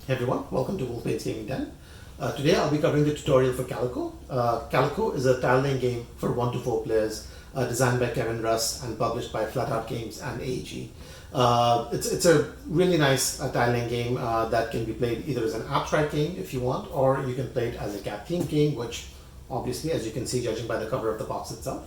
Hey everyone, welcome to Wolfpade's Gaming Den. Today I'll be covering the tutorial for Calico. Calico is a tile-laying game for 1 to 4 players, designed by Kevin Russ and published by Flatout Games and AEG. It's a really nice tile-laying game that can be played either as an abstract game if you want, or you can play it as a cat-themed game, which obviously, as you can see judging by the cover of the box itself.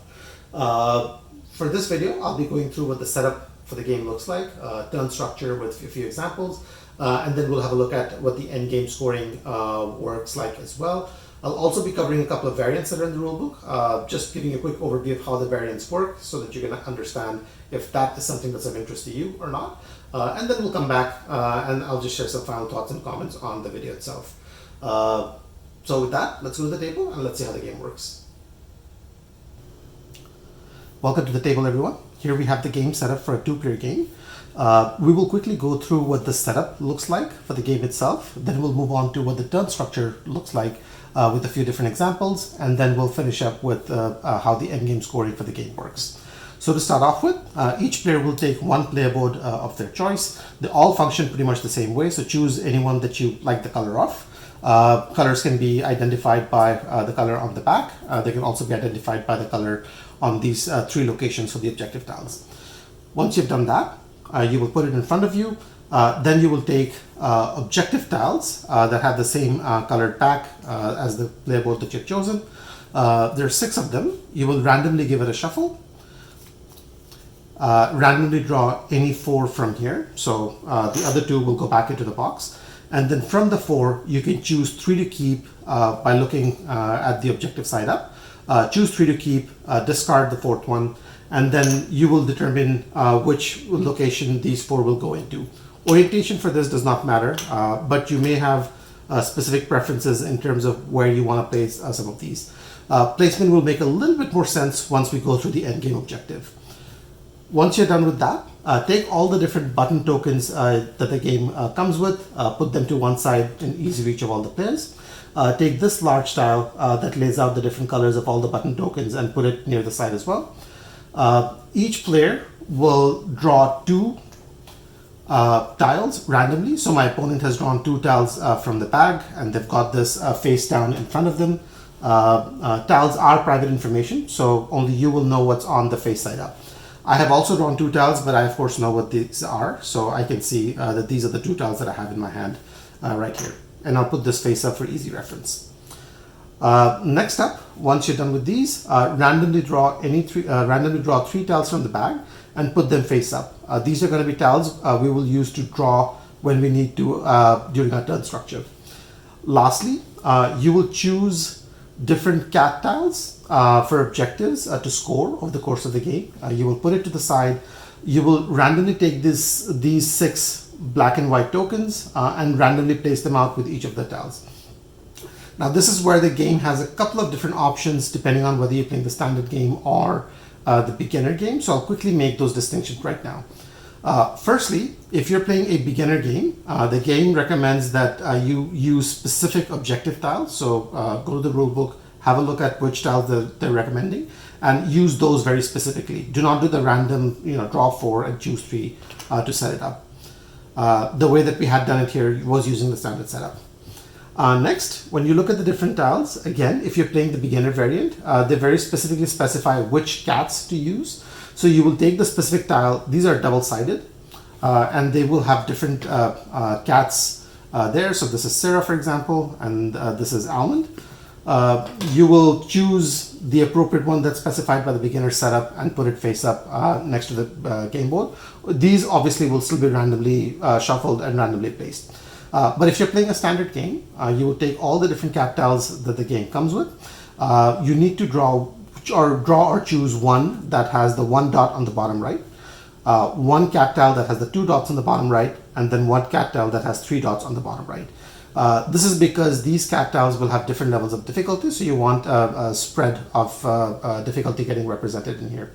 For this video, I'll be going through what the setup for the game looks like, turn structure with a few examples, and then we'll have a look at what the end game scoring works like as well. I'll also be covering a couple of variants that are in the rulebook, just giving you a quick overview of how the variants work so that you can understand if that is something that's of interest to you or not. And then we'll come back and I'll just share some final thoughts and comments on the video itself. So with that, let's go to the table and let's see how the game works. Welcome to the table, everyone. Here we have the game set up for a 2-player game. We will quickly go through what the setup looks like for the game itself. Then we'll move on to what the turn structure looks like with a few different examples. And then we'll finish up with how the endgame scoring for the game works. So to start off with, each player will take one player board of their choice. They all function pretty much the same way. So choose anyone that you like the color of. Colors can be identified by the color on the back. They can also be identified by the color on these 3 locations for the objective tiles. Once you've done that, you will put it in front of you. Then you will take objective tiles that have the same colored back as the player board that you've chosen. There are 6 of them. You will randomly give it a shuffle. Randomly draw any 4 from here. So the other 2 will go back into the box. And then from the 4, you can choose 3 to keep by looking at the objective side up. Choose 3 to keep, discard the 4th one, and then you will determine which location these 4 will go into. Orientation for this does not matter, but you may have specific preferences in terms of where you want to place some of these. Placement will make a little bit more sense once we go through the endgame objective. Once you're done with that, take all the different button tokens that the game comes with, put them to one side in easy reach of all the players. Take this large tile that lays out the different colors of all the button tokens and put it near the side as well. Each player will draw 2 tiles randomly. So my opponent has drawn 2 tiles from the bag and they've got this face down in front of them. Tiles are private information, so only you will know what's on the face side up. I have also drawn 2 tiles, but I of course know what these are, so I can see that these are the 2 tiles that I have in my hand right here. And I'll put this face up for easy reference. Next up, once you're done with these, randomly draw 3 tiles from the bag and put them face up. These are going to be tiles we will use to draw when we need to during our turn structure. Lastly, you will choose different cat tiles for objectives to score over the course of the game. You will put it to the side. You will randomly take these 6 black and white tokens and randomly place them out with each of the tiles. Now this is where the game has a couple of different options depending on whether you're playing the standard game or the beginner game. So I'll quickly make those distinctions right now. Firstly, if you're playing a beginner game, the game recommends that you use specific objective tiles. So go to the rulebook, have a look at which tiles they're recommending, and use those very specifically. Do not do the random, draw 4 and choose 3 to set it up. The way that we had done it here was using the standard setup. Next, when you look at the different tiles, again, if you're playing the beginner variant, they very specifically specify which cats to use. So you will take the specific tile. These are double-sided, and they will have different cats there. So this is Sarah, for example, and this is Almond. You will choose the appropriate one that's specified by the beginner setup and put it face up next to the game board. These obviously will still be randomly shuffled and randomly placed. But if you're playing a standard game, you will take all the different cat tiles that the game comes with. You need to draw or choose one that has the 1 dot on the bottom right, 1 cat tile that has the 2 dots on the bottom right, and then 1 cat tile that has 3 dots on the bottom right. This is because these cat tiles will have different levels of difficulty, so you want a spread of difficulty getting represented in here.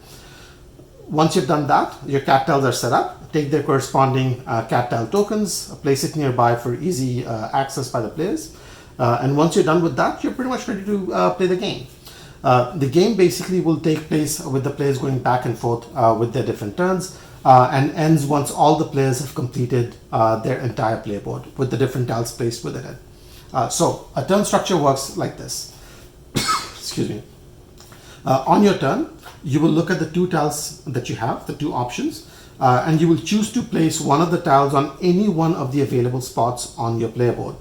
Once you've done that, your cat tiles are set up. Take their corresponding cat tile tokens, place it nearby for easy access by the players. And once you're done with that, you're pretty much ready to play the game. The game basically will take place with the players going back and forth with their different turns. and ends once all the players have completed their entire playboard with the different tiles placed within it. So a turn structure works like this. Excuse me. On your turn, you will look at the two tiles that you have, the two options, and you will choose to place one of the tiles on any one of the available spots on your player board.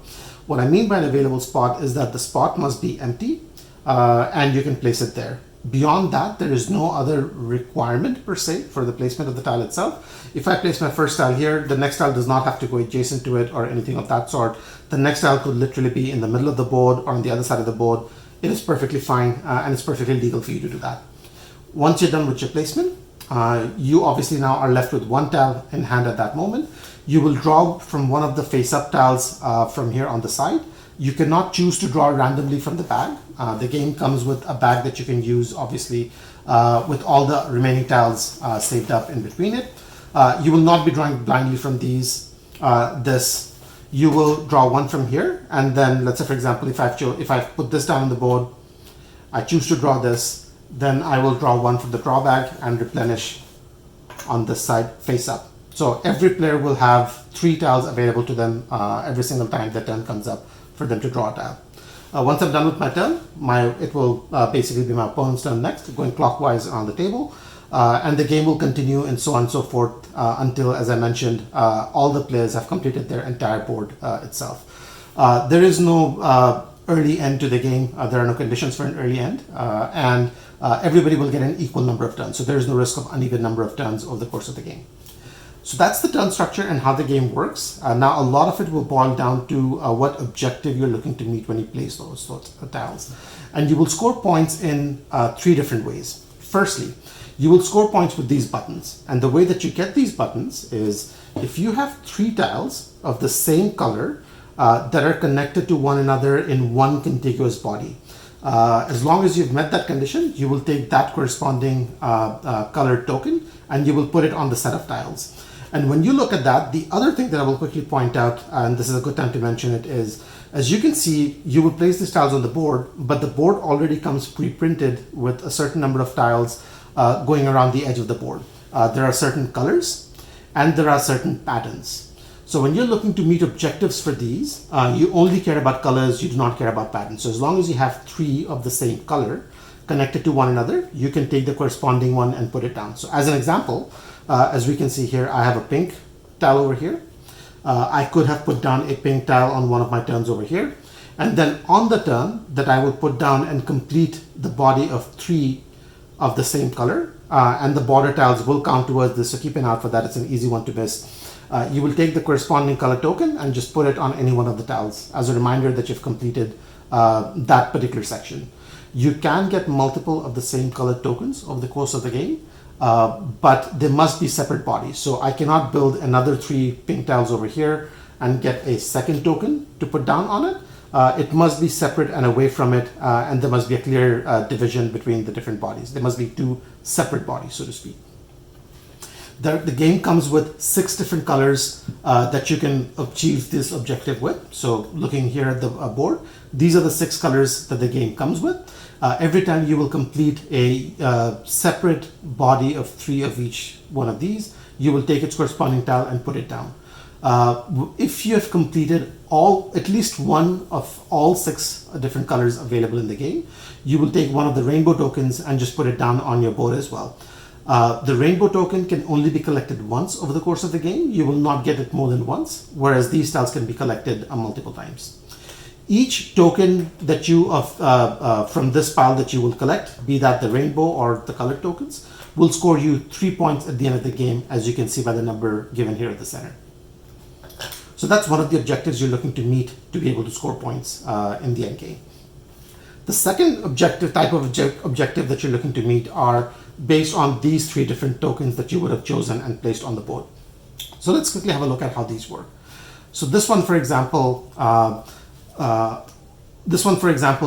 What I mean by an available spot is that the spot must be empty, and you can place it there. Beyond that, there is no other requirement per se for the placement of the tile itself. If I place my first tile here, the next tile does not have to go adjacent to it or anything of that sort. The next tile could literally be in the middle of the board or on the other side of the board. It is perfectly fine, and it's perfectly legal for you to do that. Once you're done with your placement, you obviously now are left with one tile in hand at that moment. You will draw from one of the face-up tiles from here on the side. You cannot choose to draw randomly from the bag. The game comes with a bag that you can use, obviously, with all the remaining tiles saved up in between it. You will not be drawing blindly from these. You will draw one from here, and then let's say, for example, if I put this down on the board, I choose to draw this, then I will draw one from the draw bag and replenish on this side face up. So every player will have 3 tiles available to them every single time their turn comes up for them to draw a tile. Once I'm done with my turn, it will basically be my opponent's turn next, going clockwise on the table, and the game will continue and so on and so forth until, as I mentioned, all the players have completed their entire board itself. There is no early end to the game. There are no conditions for an early end, and everybody will get an equal number of turns. So there is no risk of uneven number of turns over the course of the game. So that's the turn structure and how the game works. Now, a lot of it will boil down to what objective you're looking to meet when you place those tiles. And you will score points in 3 different ways. Firstly, you will score points with these buttons. And the way that you get these buttons is if you have 3 tiles of the same color that are connected to one another in one contiguous body. As long as you've met that condition, you will take that corresponding colored token and you will put it on the set of tiles. And when you look at that, the other thing that I will quickly point out, and this is a good time to mention it, is as you can see, you will place these tiles on the board, but the board already comes pre-printed with a certain number of tiles going around the edge of the board. There are certain colors and there are certain patterns. So when you're looking to meet objectives for these, you only care about colors, you do not care about patterns. So as long as you have 3 of the same color connected to one another, you can take the corresponding one and put it down. So as an example, as we can see here, I have a pink tile over here. I could have put down a pink tile on one of my turns over here. And then on the turn that I will put down and complete the body of 3 of the same color, and the border tiles will count towards this, so keep an eye out for that. It's an easy one to miss. You will take the corresponding color token and just put it on any one of the tiles as a reminder that you've completed that particular section. You can get multiple of the same color tokens over the course of the game, but they must be separate bodies. So I cannot build another 3 pink tiles over here and get a second token to put down on it. It must be separate and away from it, and there must be a clear division between the different bodies. There must be 2 separate bodies, so to speak. The game comes with 6 different colors that you can achieve this objective with. So looking here at the board, these are the 6 colors that the game comes with. Every time you will complete a separate body of 3 of each one of these, you will take its corresponding tile and put it down. If you have completed at least one of all 6 different colors available in the game, you will take one of the rainbow tokens and just put it down on your board as well. The rainbow token can only be collected once over the course of the game. You will not get it more than once, whereas these tiles can be collected multiple times. Each token that you from this pile that you will collect, be that the rainbow or the colored tokens, will score you 3 points at the end of the game, as you can see by the number given here at the center. So that's one of the objectives you're looking to meet to be able to score points in the end game. The second type of objective that you're looking to meet are based on these 3 different tokens that you would have chosen and placed on the board. So let's quickly have a look at how these work. So this one, for example,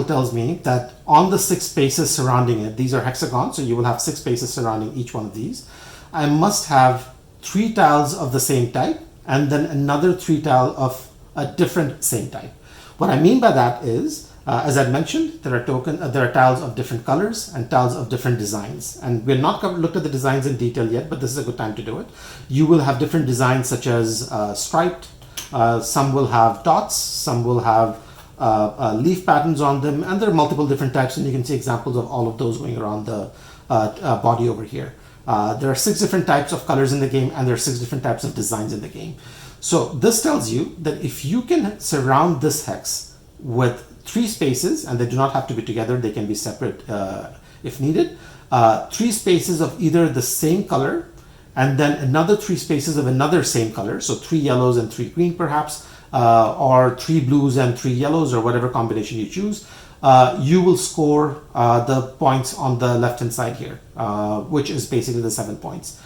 tells me that on the 6 spaces surrounding it, these are hexagons, so you will have 6 spaces surrounding each one of these. I must have 3 tiles of the same type and then another 3 tile of a different same type. What I mean by that is As I mentioned, there are tiles of different colors and tiles of different designs. And we're not looked at the designs in detail yet, but this is a good time to do it. You will have different designs such as striped. Some will have dots. Some will have leaf patterns on them. And there are multiple different types. And you can see examples of all of those going around the body over here. There are 6 different types of colors in the game, and there are 6 different types of designs in the game. So this tells you that if you can surround this hex with 3 spaces, and they do not have to be together, they can be separate if needed, 3 spaces of either the same color, and then another 3 spaces of another same color, so 3 yellows and 3 green perhaps, or 3 blues and 3 yellows, or whatever combination you choose, you will score the points on the left hand side here, which is basically the 7 points.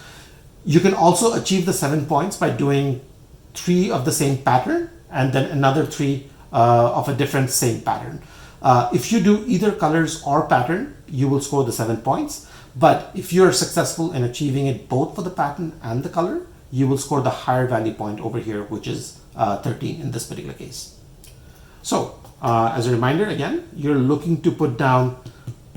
You can also achieve the 7 points by doing 3 of the same pattern and then another 3 of a different same pattern. If you do either colors or pattern, you will score the 7 points. But if you're successful in achieving it both for the pattern and the color, you will score the higher value point over here, which is 13 in this particular case. So as a reminder, again, you're looking to put down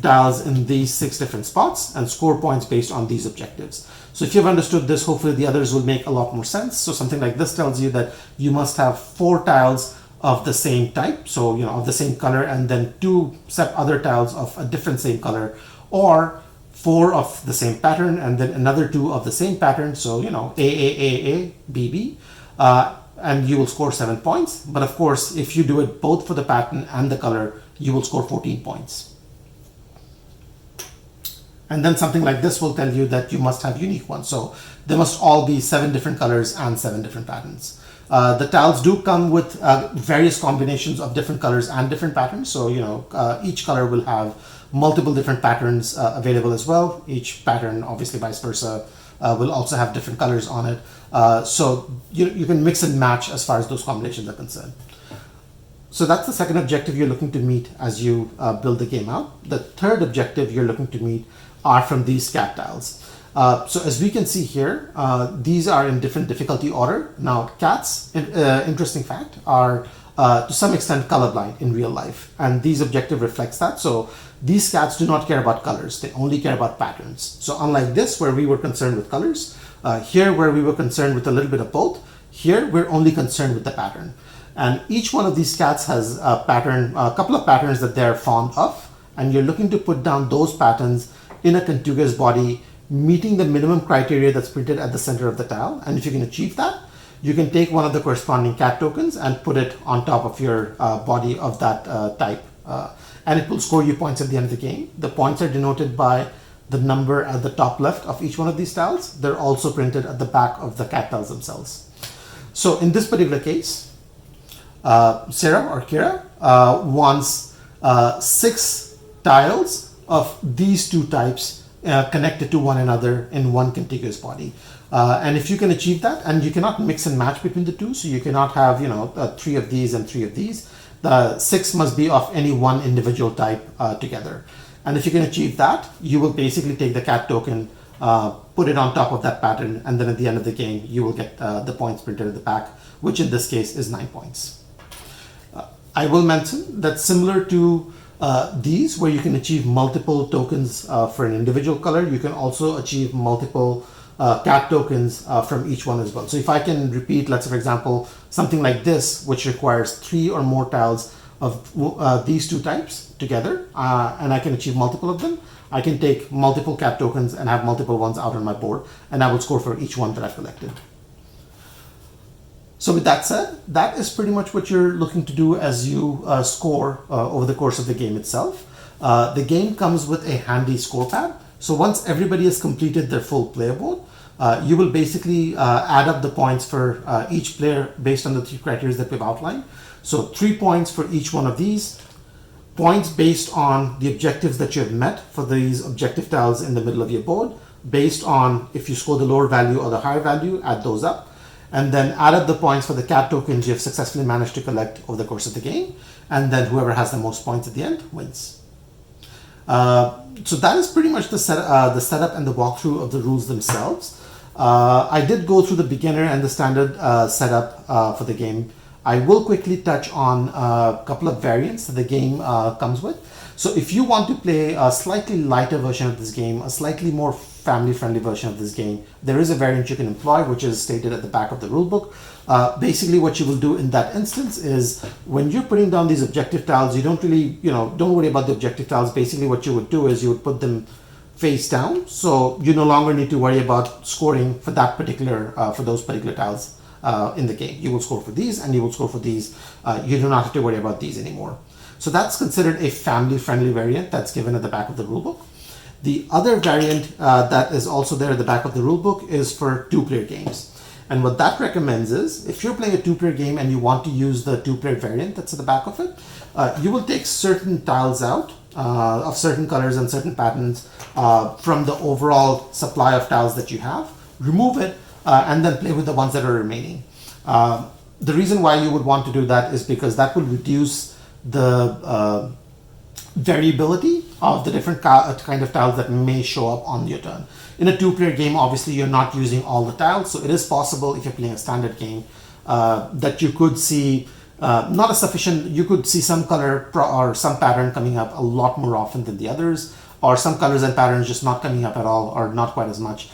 tiles in these 6 different spots and score points based on these objectives. So if you've understood this, hopefully the others will make a lot more sense. So something like this tells you that you must have 4 tiles of the same type, so of the same color, and then 2 other tiles of a different same color, or 4 of the same pattern and then another 2 of the same pattern, so A, B, B, and you will score 7 points. But of course, if you do it both for the pattern and the color, you will score 14 points. And then something like this will tell you that you must have unique ones, so there must all be 7 different colors and 7 different patterns. The tiles do come with various combinations of different colors and different patterns. So, each color will have multiple different patterns available as well. Each pattern, obviously vice versa, will also have different colors on it. So you can mix and match as far as those combinations are concerned. So that's the second objective you're looking to meet as you build the game out. The third objective you're looking to meet are from these cat tiles. So as we can see here, these are in different difficulty order. Now cats, interesting fact, are to some extent colorblind in real life, and these objective reflects that. So these cats do not care about colors, they only care about patterns. So unlike this where we were concerned with colors, here where we were concerned with a little bit of both, here we're only concerned with the pattern. And each one of these cats has a pattern, a couple of patterns that they're fond of, and you're looking to put down those patterns in a contiguous body meeting the minimum criteria that's printed at the center of the tile. And if you can achieve that, you can take one of the corresponding cat tokens and put it on top of your body of that type. And it will score you points at the end of the game. The points are denoted by the number at the top left of each one of these tiles. They're also printed at the back of the cat tiles themselves. So in this particular case, Sarah or Kira wants 6 tiles of these 2 types connected to one another in one contiguous body. And if you can achieve that, and you cannot mix and match between the 2, so you cannot have 3 of these and 3 of these, the 6 must be of any one individual type together. And if you can achieve that, you will basically take the cat token, put it on top of that pattern, and then at the end of the game you will get the points printed at the back, which in this case is 9 points. I will mention that similar to these, where you can achieve multiple tokens for an individual color, you can also achieve multiple cat tokens from each one as well. So if I can repeat, let's say for example, something like this, which requires 3 or more tiles of these 2 types together, and I can achieve multiple of them, I can take multiple cat tokens and have multiple ones out on my board, and I will score for each one that I've collected. So with that said, that is pretty much what you're looking to do as you score over the course of the game itself. The game comes with a handy score pad. So once everybody has completed their full player board, you will basically add up the points for each player based on the 3 criteria that we've outlined. So 3 points for each one of these, points based on the objectives that you have met for these objective tiles in the middle of your board, based on if you score the lower value or the higher value, add those up, and then add up the points for the cat tokens you have successfully managed to collect over the course of the game, and then whoever has the most points at the end wins. So that is pretty much the setup and the walkthrough of the rules themselves. I did go through the beginner and the standard setup for the game I will quickly touch on a couple of variants that the game comes with. So if you want to play a slightly lighter version of this game, a slightly more family-friendly version of this game, there is a variant you can employ, which is stated at the back of the rulebook. Basically, what you will do in that instance is when you're putting down these objective tiles, you don't really, don't worry about the objective tiles. Basically, what you would do is you would put them face down, so you no longer need to worry about scoring for that particular, for those particular tiles in the game. You will score for these, and you will score for these. You do not have to worry about these anymore. So that's considered a family-friendly variant that's given at the back of the rulebook. The other variant that is also there at the back of the rulebook is for two-player games. And what that recommends is, if you're playing a two-player game and you want to use the two-player variant that's at the back of it, you will take certain tiles out of certain colors and certain patterns from the overall supply of tiles that you have, remove it, and then play with the ones that are remaining. The reason why you would want to do that is because that will reduce the variability of the different kind of tiles that may show up on your turn. In a two-player game, obviously you're not using all the tiles, so it is possible if you're playing a standard game that you could see not a sufficient, you could see some color or some pattern coming up a lot more often than the others, or some colors and patterns just not coming up at all or not quite as much,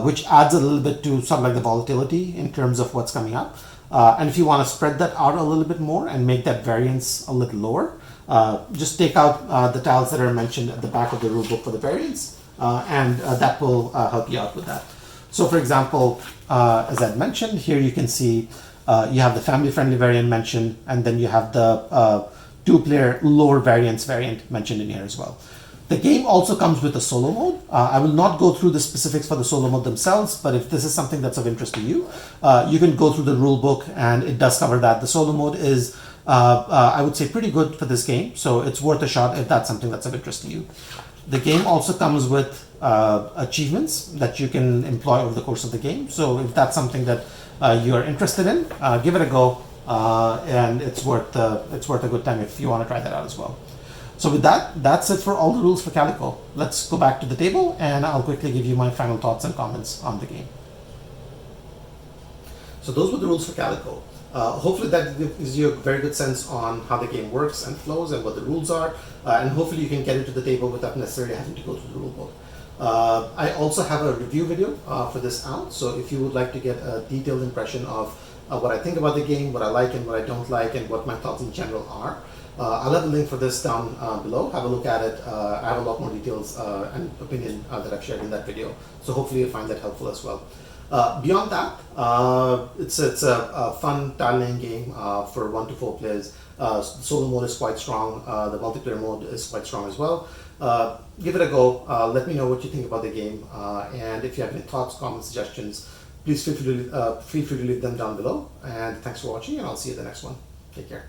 which adds a little bit to sort of like the volatility in terms of what's coming up. And if you want to spread that out a little bit more and make that variance a little lower, just take out the tiles that are mentioned at the back of the rulebook for the variants, and that will help you out with that. So for example, as I mentioned, here you can see you have the family-friendly variant mentioned, and then you have the two-player lower variance variant mentioned in here as well. The game also comes with a solo mode. I will not go through the specifics for the solo mode themselves, but if this is something that's of interest to you, you can go through the rule book and it does cover that. The solo mode is, I would say, pretty good for this game, so it's worth a shot if that's something that's of interest to you. The game also comes with achievements that you can employ over the course of the game, so if that's something that you are interested in, give it a go, and it's worth a good time if you want to try that out as well. So with that, that's it for all the rules for Calico. Let's go back to the table and I'll quickly give you my final thoughts and comments on the game. So those were the rules for Calico. Hopefully that gives you a very good sense on how the game works and flows and what the rules are, and hopefully you can get into the table without necessarily having to go through the rule book. I also have a review video for this out, so if you would like to get a detailed impression of what I think about the game, what I like and what I don't like, and what my thoughts in general are, I'll have a link for this down below. Have a look at it. I have a lot more details and opinion that I've shared in that video, so hopefully you'll find that helpful as well. Beyond that, it's a fun tile-laying game for 1 to 4 players. Solo mode is quite strong. The multiplayer mode is quite strong as well. Give it a go. Let me know what you think about the game, and if you have any thoughts, comments, suggestions, please feel free to leave them down below. And thanks for watching, and I'll see you at the next one. Take care.